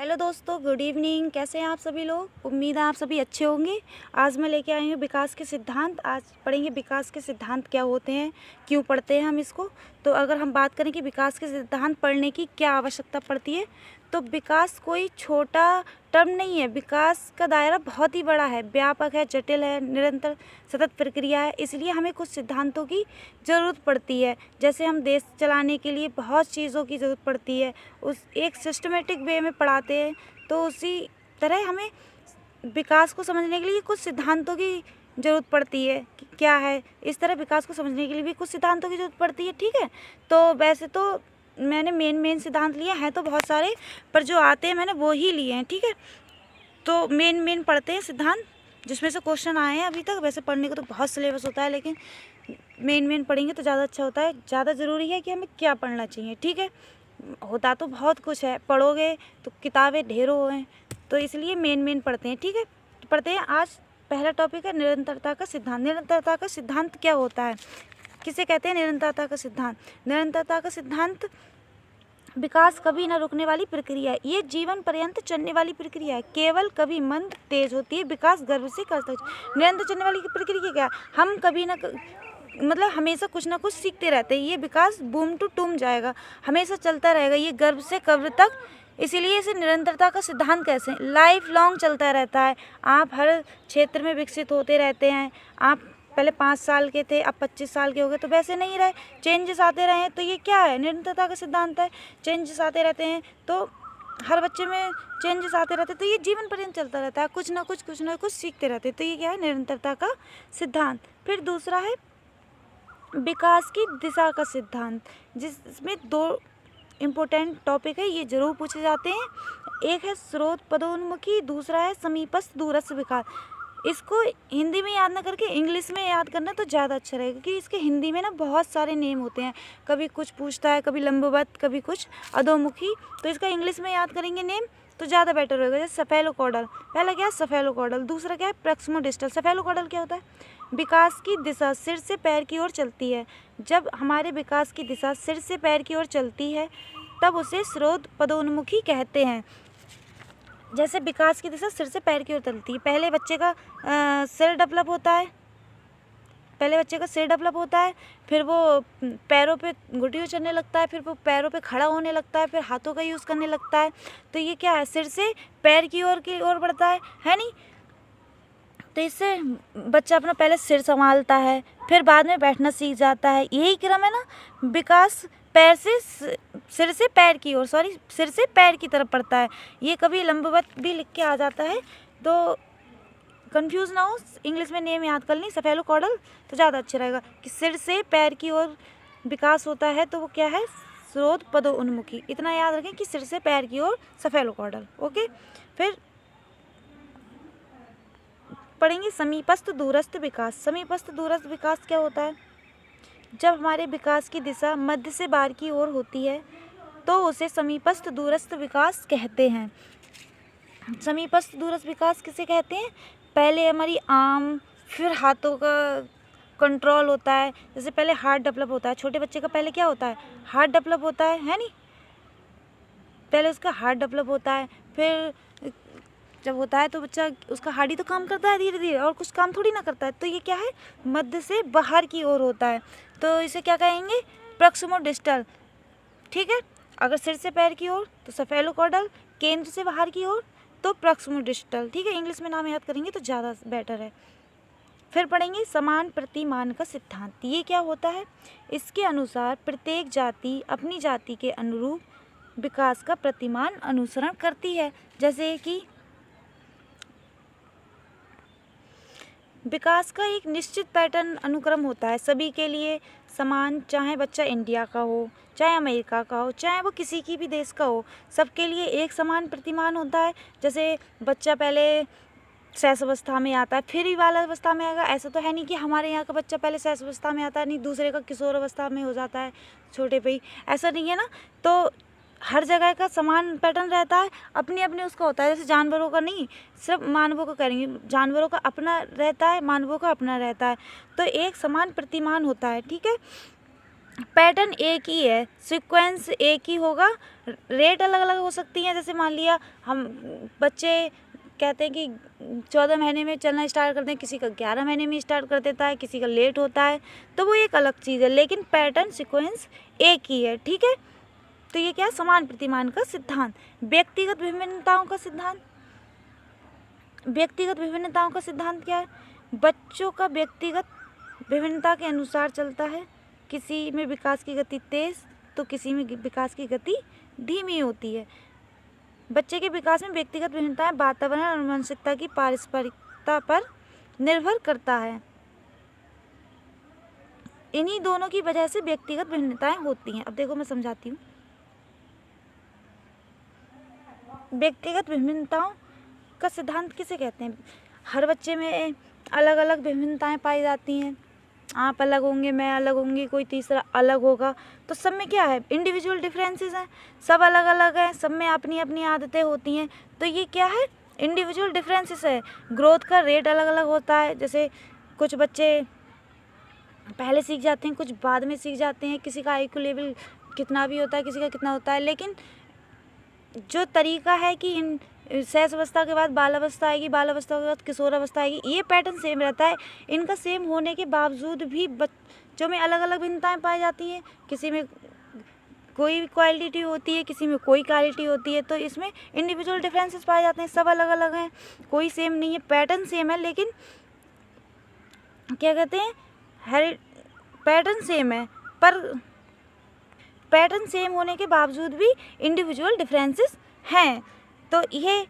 Hello दोस्तों, good evening. कैसे हैं आप सभी लोग? उम्मीद है आप सभी अच्छे होंगे। आज मैं लेके आई हूँ विकास के सिद्धांत। आज पढ़ेंगे विकास के सिद्धांत क्या होते हैं, क्यों पढ़ते हैं हम इसको। तो अगर हम बात करें कि विकास के सिद्धांत पढ़ने की क्या आवश्यकता पड़ती है, तो विकास कोई छोटा टर्म नहीं है। विकास का दायरा बहुत ही बड़ा है, व्यापक है, जटिल है, निरंतर सतत प्रक्रिया है। इसलिए हमें कुछ सिद्धांतों की ज़रूरत पड़ती है। जैसे हम देश चलाने के लिए बहुत चीज़ों की ज़रूरत पड़ती है, उस एक सिस्टमेटिक वे में पढ़ाते हैं। तो उसी तरह हमें विकास को समझने के लिए कुछ सिद्धांतों की ज़रूरत पड़ती है कि क्या है। इस तरह विकास को समझने के लिए भी कुछ सिद्धांतों की ज़रूरत पड़ती है, ठीक है। तो वैसे तो मैंने मेन सिद्धांत लिए हैं तो बहुत सारे, पर जो आते हैं मैंने वो ही लिए हैं, ठीक है। तो मेन पढ़ते हैं सिद्धांत, जिसमें से क्वेश्चन आए हैं अभी तक। वैसे पढ़ने को तो बहुत सिलेबस होता है, लेकिन मेन पढ़ेंगे तो ज़्यादा अच्छा होता है। ज़्यादा ज़रूरी है कि हमें क्या पढ़ना चाहिए, ठीक है। होता तो बहुत कुछ है, पढ़ोगे तो किताबें ढेरों हैं, तो इसलिए मेन पढ़ते हैं, ठीक है। तो पढ़ते हैं। आज पहला टॉपिक है निरंतरता का सिद्धांत। निरंतरता का सिद्धांत क्या होता है, किसे कहते हैं निरंतरता का सिद्धांत? निरंतरता का सिद्धांत विकास कभी न रुकने वाली प्रक्रिया है। ये जीवन पर्यंत चलने वाली प्रक्रिया है, केवल कभी मंद तेज होती है, विकास गर्व से करता है। निरंतर चलने वाली प्रक्रिया क्या है? हम कभी ना मतलब हमेशा कुछ ना कुछ सीखते रहते हैं। ये विकास बूम टू टूम जाएगा, हमेशा चलता रहेगा, ये गर्भ से कब्र तक। इसीलिए इसे निरंतरता का सिद्धांत कैसे हैं? लाइफ लॉन्ग चलता रहता है। आप हर क्षेत्र में विकसित होते रहते हैं। आप पहले 5 साल के थे, अब 25 साल के हो गए, तो वैसे नहीं रहे, चेंजेस आते रहे हैं। तो ये क्या है? निरंतरता का सिद्धांत है। चेंजेस आते रहते हैं, तो हर बच्चे में चेंजेस आते रहते हैं, तो ये जीवन पर्यंत चलता रहता है। कुछ ना कुछ सीखते रहते हैं। तो ये क्या है? निरंतरता का सिद्धांत। फिर दूसरा है विकास की दिशा का सिद्धांत, जिसमें 2 इम्पोर्टेंट टॉपिक है, ये जरूर पूछे जाते हैं। एक है स्रोत पदोन्मुखी, दूसरा है समीपस्थ दूरस्थ विकास। इसको हिंदी में याद ना करके इंग्लिश में याद करना तो ज़्यादा अच्छा रहेगा, क्योंकि इसके हिंदी में ना बहुत सारे नेम होते हैं। कभी कुछ पूछता है, कभी लंबवत, कभी कुछ अधोमुखी। तो इसका इंग्लिश में याद करेंगे नेम तो ज़्यादा बेटर होगा। जैसे सफेलोकॉडल, पहला क्या है? सफेलोकॉडल। दूसरा क्या है? प्रॉक्सिमोडिस्टल। सफेलोकॉडल क्या होता है? विकास की दिशा सिर से पैर की ओर चलती है। जब हमारे विकास की दिशा सिर से पैर की ओर चलती है, तब उसे स्रोत पदोन्मुखी कहते हैं। जैसे विकास की दिशा सिर से पैर की ओर चलती है। पहले बच्चे का सिर डेवलप होता है, फिर वो पैरों पे घुटने चढ़ने लगता है, फिर वो पैरों पे खड़ा होने लगता है, फिर हाथों का यूज़ करने लगता है। तो ये क्या है? सिर से पैर की ओर बढ़ता है नहीं? तो इससे बच्चा अपना पहले सिर संभालता है, फिर बाद में बैठना सीख जाता है। यही क्रम है ना। विकास सिर से पैर की तरफ बढ़ता है। ये कभी लंबवत भी लिख के आ जाता है, तो कंफ्यूज ना हो। इंग्लिश में नेम याद कर ली, सफेलोकॉडल, तो ज़्यादा अच्छा रहेगा कि सिर से पैर की ओर विकास होता है। तो वो क्या है? स्रोत पदोन्मुखी। इतना याद रखें कि सिर से पैर की ओर सफेलोकॉडल। ओके। फिर पढ़ेंगे समीपस्थ दूरस्थ विकास। समीपस्थ दूरस्थ विकास क्या होता है? जब हमारे विकास की दिशा मध्य से बाहर की ओर होती है, तो उसे समीपस्थ दूरस्थ विकास कहते हैं। समीपस्थ दूरस्थ विकास किसे कहते हैं? पहले हमारी आर्म, फिर हाथों का कंट्रोल होता है। जैसे पहले हार्ट डेवलप होता है, छोटे बच्चे का पहले क्या होता है? हार्ट डेवलप होता है नहीं? पहले उसका हार्ट डेवलप होता है, फिर जब होता है तो बच्चा, उसका हार्ट ही तो काम करता है धीरे धीरे, और कुछ काम थोड़ी ना करता है। तो ये क्या है? मध्य से बाहर की ओर होता है, तो इसे क्या कहेंगे? प्रॉक्सिमोडिस्टल, ठीक है। अगर सिर से पैर की ओर तो सफेलोकॉडल, केंद्र से बाहर की ओर तो प्रॉक्सिमोडिस्टल, ठीक है। इंग्लिश में नाम याद करेंगे तो ज़्यादा बेटर है। फिर पढ़ेंगे समान प्रतिमान का सिद्धांत। ये क्या होता है? इसके अनुसार प्रत्येक जाति अपनी जाति के अनुरूप विकास का प्रतिमान अनुसरण करती है। जैसे कि विकास का एक निश्चित पैटर्न अनुक्रम होता है सभी के लिए समान, चाहे बच्चा इंडिया का हो, चाहे अमेरिका का हो, चाहे वो किसी की भी देश का हो, सबके लिए एक समान प्रतिमान होता है। जैसे बच्चा पहले शैशव अवस्था में आता है, फिर ही बाल अवस्था में आएगा। ऐसा तो है नहीं कि हमारे यहाँ का बच्चा पहले शैशव अवस्था में आता है, नहीं दूसरे का किशोर अवस्था में हो जाता है छोटे पे ही, ऐसा नहीं है ना। तो हर जगह का समान पैटर्न रहता है, अपनी अपनी उसका होता है। जैसे जानवरों का नहीं, सिर्फ मानवों का करेंगे। जानवरों का अपना रहता है, मानवों का अपना रहता है। तो एक समान प्रतिमान होता है, ठीक है। पैटर्न एक ही है, सीक्वेंस एक ही होगा, रेट अलग अलग हो सकती हैं। जैसे मान लिया हम बच्चे कहते हैं कि 14 महीने में चलना स्टार्ट करते हैं, किसी का 11 महीने में स्टार्ट कर देता है, किसी का लेट होता है, तो वो एक अलग चीज़ है, लेकिन पैटर्न सीक्वेंस एक ही है। ठीक है, तो ये क्या है, समान प्रतिमान का सिद्धांत। व्यक्तिगत विभिन्नताओं का सिद्धांत, व्यक्तिगत विभिन्नताओं का सिद्धांत क्या है, बच्चों का व्यक्तिगत विभिन्नता के अनुसार चलता है। किसी में विकास की गति तेज तो किसी में विकास की गति धीमी होती है। बच्चे के विकास में व्यक्तिगत भिन्नताएं वातावरण और आनुवंशिकता की पारस्परिकता पर निर्भर करता है। इन्हीं दोनों की वजह से व्यक्तिगत भिन्नताएं होती हैं। अब देखो मैं समझाती हूँ। व्यक्तिगत विभिन्नताओं का सिद्धांत किसे कहते हैं? हर बच्चे में अलग अलग विभिन्नताएं पाई जाती हैं। आप अलग होंगे, मैं अलग होंगी, कोई तीसरा अलग होगा, तो सब में क्या है, इंडिविजुअल डिफरेंसेस हैं, सब अलग अलग हैं, सब में अपनी अपनी आदतें होती हैं, तो ये क्या है, इंडिविजुअल डिफरेंसेस है। ग्रोथ का रेट अलग अलग होता है, जैसे कुछ बच्चे पहले सीख जाते हैं, कुछ बाद में सीख जाते हैं, किसी का आईक्यू लेवल कितना भी होता है, किसी का कितना होता है, लेकिन जो तरीका है कि इन शैशव अवस्था के बाद बाल अवस्था आएगी, बाल अवस्था के बाद किशोर अवस्था आएगी, ये पैटर्न सेम रहता है। इनका सेम होने के बावजूद भी बच्चों में अलग अलग भिन्नताएं पाई जाती हैं। किसी में कोई क्वालिटी होती है, किसी में कोई क्वालिटी होती है, तो इसमें इंडिविजुअल डिफरेंसेस पाए जाते हैं। सब अलग अलग हैं, कोई सेम नहीं है, पैटर्न सेम है, लेकिन क्या कहते हैं, पैटर्न सेम है, पर पैटर्न सेम होने के बावजूद भी इंडिविजुअल डिफरेंसेस हैं। तो ये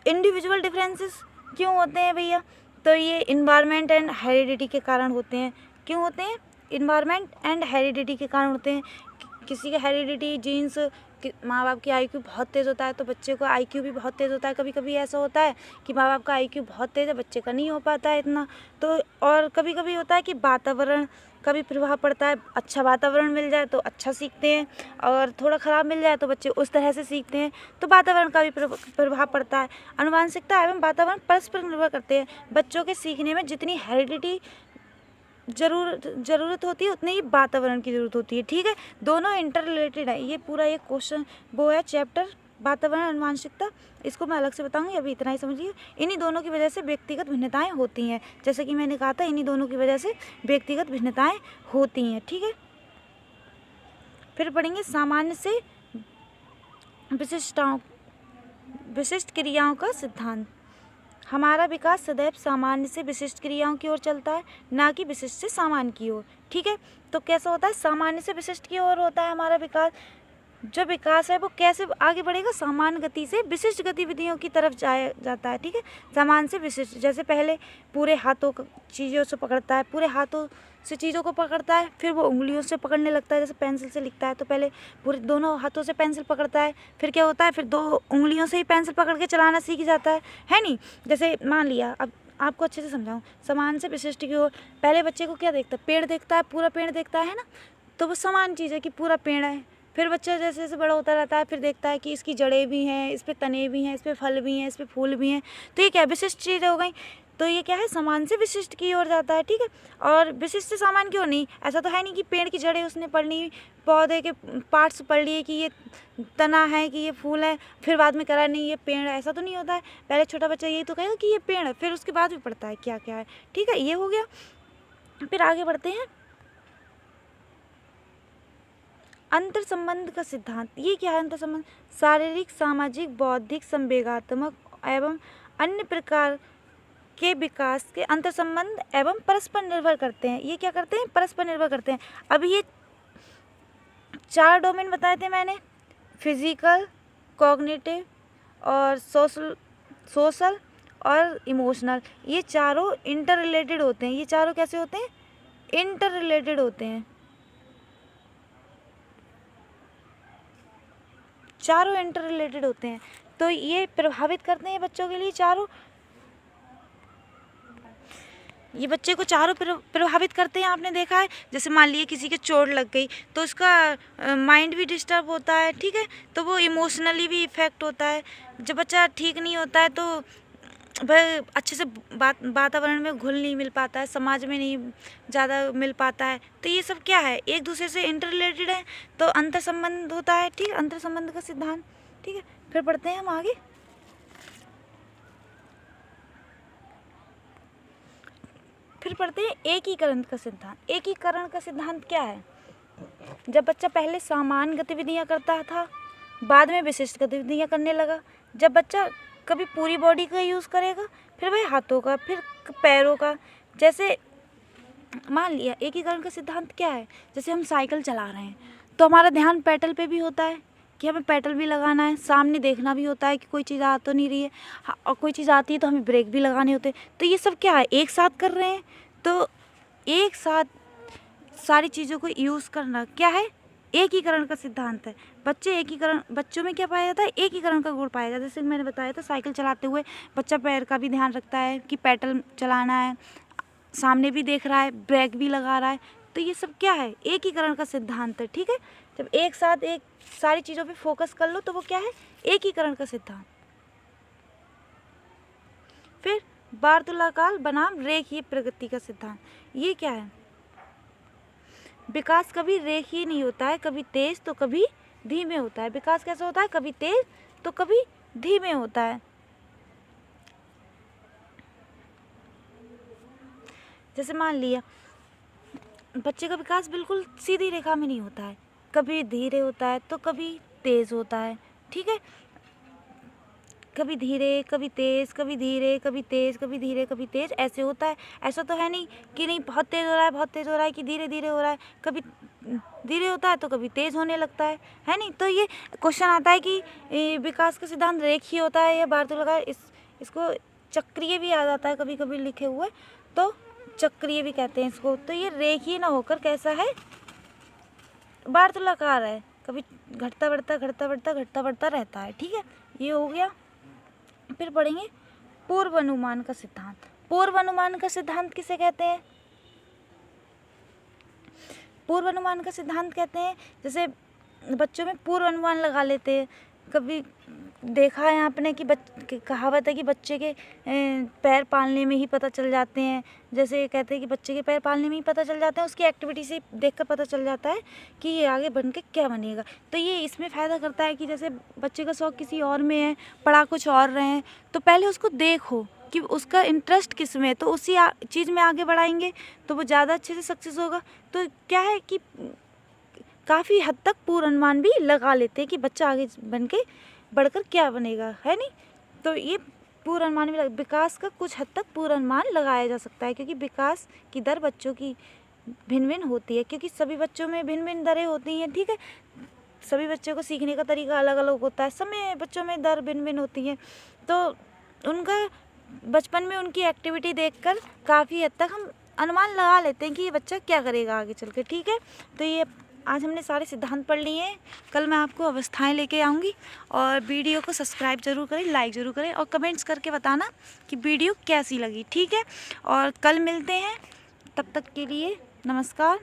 इंडिविजुअल डिफरेंसेस क्यों होते हैं भैया? तो ये इन्वायरमेंट एंड हेरिडिटी के कारण होते हैं। क्यों होते हैं? इन्वायरमेंट एंड हेरिडिटी के कारण होते हैं। किसी का हेरिडिटी जीन्स, माँ बाप की आईक्यू बहुत तेज़ होता है तो बच्चे को आईक्यू भी बहुत तेज़ होता है। कभी कभी ऐसा होता है कि माँ बाप का आईक्यू बहुत तेज़ है, बच्चे का नहीं हो पाता है इतना। तो और कभी कभी होता है कि वातावरण का भी प्रभाव पड़ता है। अच्छा वातावरण मिल जाए तो अच्छा सीखते हैं, और थोड़ा ख़राब मिल जाए तो बच्चे उस तरह से सीखते हैं। तो वातावरण का भी प्रभाव पड़ता है। आनुवंशिकता एवं वातावरण परस्पर निर्भर करते हैं। बच्चों के सीखने में जितनी हेरिडिटी ज़रूरत होती है उतनी ही वातावरण की ज़रूरत होती है। ठीक है, दोनों इंटर रिलेटेड है। ये पूरा एक क्वेश्चन वो है चैप्टर वातावरण आनुवंशिकता, इसको मैं अलग से बताऊंगी, अभी इतना ही समझिए। इन्हीं दोनों की वजह से व्यक्तिगत भिन्नताएं होती हैं। जैसे कि मैंने कहा था, इन्हीं दोनों की वजह से व्यक्तिगत भिन्नताएं होती हैं। ठीक है, फिर पढ़ेंगे सामान्य से विशिष्ट क्रियाओं का सिद्धांत। हमारा विकास सदैव सामान्य से विशिष्ट क्रियाओं की ओर चलता है, ना कि विशिष्ट से सामान्य की ओर। ठीक है, तो कैसा होता है, सामान्य से विशिष्ट की ओर होता है हमारा विकास। जो विकास है वो कैसे आगे बढ़ेगा, सामान्य गति से विशिष्ट गतिविधियों की तरफ जाता है। ठीक है, सामान्य से विशिष्ट, जैसे पहले पूरे हाथों चीज़ों से पकड़ता है, पूरे हाथों से चीज़ों को पकड़ता है, फिर वो उंगलियों से पकड़ने लगता है। जैसे पेंसिल से लिखता है तो पहले पूरे दोनों हाथों से पेंसिल पकड़ता है, फिर क्या होता है, फिर 2 उंगलियों से ही पेंसिल पकड़ के चलाना सीख जाता है नहीं। जैसे मान लिया, अब आपको अच्छे से समझाऊँ, समान से विशिष्ट की ओर, पहले बच्चे को क्या देखता है, पेड़ देखता है, पूरा पेड़ देखता है ना, तो वो समान चीज़ है कि पूरा पेड़ है। फिर बच्चा जैसे जैसे बड़ा होता रहता है, फिर देखता है कि इसकी जड़ें भी हैं, इस पे तने भी हैं, इस पे फल भी हैं, इस पे फूल भी हैं, तो ये क्या विशिष्ट चीज़ें हो गई। तो ये क्या है, समान से विशिष्ट की ओर जाता है। ठीक है, और विशिष्ट से समान क्यों नहीं, ऐसा तो है नहीं कि पेड़ की जड़ें उसने पढ़ ली, पौधे के पार्ट्स पढ़ लिए कि ये तना है, कि ये फूल है, फिर बाद में करा नहीं ये पेड़ है, ऐसा तो नहीं होता है। पहले छोटा बच्चा यही तो कहेगा कि ये पेड़ है, फिर उसके बाद भी पढ़ता है क्या क्या है। ठीक है, ये हो गया। फिर आगे बढ़ते हैं, अंतर संबंध का सिद्धांत। ये क्या है अंतर संबंध? शारीरिक, सामाजिक, बौद्धिक, संवेगात्मक एवं अन्य प्रकार के विकास के अंतर संबंध एवं परस्पर निर्भर करते हैं। ये क्या करते हैं, परस्पर निर्भर करते हैं। अभी ये 4 डोमेन बताए थे मैंने, फिजिकल, कॉग्निटिव और सोशल और इमोशनल। ये चारों इंटर रिलेटेड होते हैं। ये चारों कैसे होते हैं, इंटर रिलेटेड होते हैं। चारों इंटर रिलेटेड होते हैं, तो ये प्रभावित करते हैं बच्चों के लिए चारों। ये बच्चे को चारों प्रभावित करते हैं। आपने देखा है, जैसे मान लिए किसी के चोट लग गई तो उसका माइंड भी डिस्टर्ब होता है। ठीक है, तो वो इमोशनली भी इफ़ेक्ट होता है। जब बच्चा ठीक नहीं होता है तो वह अच्छे से वातावरण में घुल नहीं मिल पाता है, समाज में नहीं ज़्यादा मिल पाता है। तो ये सब क्या है, एक दूसरे से इंटर रिलेटेड है, तो अंतर संबंध होता है। ठीक है, अंतर संबंध का सिद्धांत। ठीक है, फिर पढ़ते हैं हम आगे। फिर पढ़ते हैं एकीकरण का सिद्धांत। एकीकरण का सिद्धांत क्या है? जब बच्चा पहले सामान्य गतिविधियाँ करता था, बाद में विशिष्ट गतिविधियाँ करने लगा। जब बच्चा कभी पूरी बॉडी का यूज़ करेगा, फिर वह हाथों का, फिर पैरों का। जैसे मान लिया एकीकरण का सिद्धांत क्या है, जैसे हम साइकिल चला रहे हैं तो हमारा ध्यान पेडल पे भी होता है कि हमें पेडल भी लगाना है, सामने देखना भी होता है कि कोई चीज़ आ तो नहीं रही है, और कोई चीज़ आती है तो हमें ब्रेक भी लगाने होते हैं। तो ये सब क्या है, एक साथ कर रहे हैं। तो एक साथ सारी चीज़ों को यूज़ करना क्या है, एकीकरण का सिद्धांत है। बच्चों में क्या पाया जाता है, एकीकरण का गुण पाया जाता है। जैसे मैंने बताया था, साइकिल चलाते हुए बच्चा पैर का भी ध्यान रखता है कि पेडल चलाना है, सामने भी देख रहा है, ब्रेक भी लगा रहा है। तो ये सब क्या है, एकीकरण का सिद्धांत है। ठीक है, जब एक साथ एक सारी चीज़ों पे फोकस कर लो तो वो क्या है, एकीकरण का सिद्धांत। फिर वार्तुलाकार बनाम रेखीय प्रगति का सिद्धांत। ये क्या है, विकास कभी रेखीय नहीं होता है, कभी तेज तो कभी धीमे होता है। विकास कैसे होता है, कभी तेज तो कभी धीमे होता है। जैसे मान लिया बच्चे का विकास बिल्कुल सीधी रेखा में नहीं होता है, कभी धीरे होता है तो कभी तेज होता है। ठीक है, कभी धीरे कभी तेज, कभी धीरे कभी तेज, कभी धीरे कभी तेज, ऐसे होता है। ऐसा तो है नहीं कि नहीं बहुत तेज हो रहा है, बहुत तेज हो रहा है, कि धीरे धीरे हो रहा है। कभी धीरे होता है तो कभी तेज होने लगता है नहीं। तो ये क्वेश्चन आता है कि विकास का सिद्धांत रेखीय होता है या वार्तुलाकार। इसको चक्रीय भी आ जाता है कभी कभी लिखे हुए, तो चक्रीय भी कहते हैं इसको। तो ये रेखीय ना होकर कैसा है, वार्तुलाकार है, कभी घटता बढ़ता घटता बढ़ता घटता बढ़ता रहता है। ठीक है, ये हो गया। फिर पढ़ेंगे पूर्वानुमान का सिद्धांत। पूर्वानुमान का सिद्धांत किसे कहते हैं, पूर्वानुमान का सिद्धांत कहते हैं जैसे बच्चों में पूर्वानुमान लगा लेते हैं। कभी देखा है आपने कि कहावत है कि बच्चे के पैर पालने में ही पता चल जाते हैं। जैसे कहते हैं कि बच्चे के पैर पालने में ही पता चल जाते हैं, उसकी एक्टिविटी से देखकर पता चल जाता है कि ये आगे बन के क्या बनेगा। तो ये इसमें फ़ायदा करता है कि जैसे बच्चे का शौक़ किसी और में है, पढ़ा कुछ और रहे हैं, तो पहले उसको देखो कि उसका इंटरेस्ट किस में है, तो उसी चीज़ में आगे बढ़ाएंगे तो वो ज़्यादा अच्छे से सक्सेस होगा। तो क्या है कि काफ़ी हद तक पूर्वानुमान भी लगा लेते हैं कि बच्चा आगे बन के बढ़कर क्या बनेगा, है नहीं। तो ये पूर्वानुमान भी विकास का कुछ हद तक पूर्वानुमान लगाया जा सकता है, क्योंकि विकास की दर बच्चों की भिन्न भिन्न होती है, क्योंकि सभी बच्चों में भिन्न भिन्न दरें होती हैं। ठीक है, सभी बच्चों को सीखने का तरीका अलग अलग होता है, सभी बच्चों में दर भिन्न भिन्न होती है। तो उनका बचपन में उनकी एक्टिविटी देखकर काफ़ी हद तक हम अनुमान लगा लेते हैं कि ये बच्चा क्या करेगा आगे चल के। ठीक है, तो ये आज हमने सारे सिद्धांत पढ़ लिए हैं। कल मैं आपको अवस्थाएं लेके आऊँगी, और वीडियो को सब्सक्राइब ज़रूर करें, लाइक ज़रूर करें, और कमेंट्स करके बताना कि वीडियो कैसी लगी। ठीक है, और कल मिलते हैं, तब तक के लिए नमस्कार।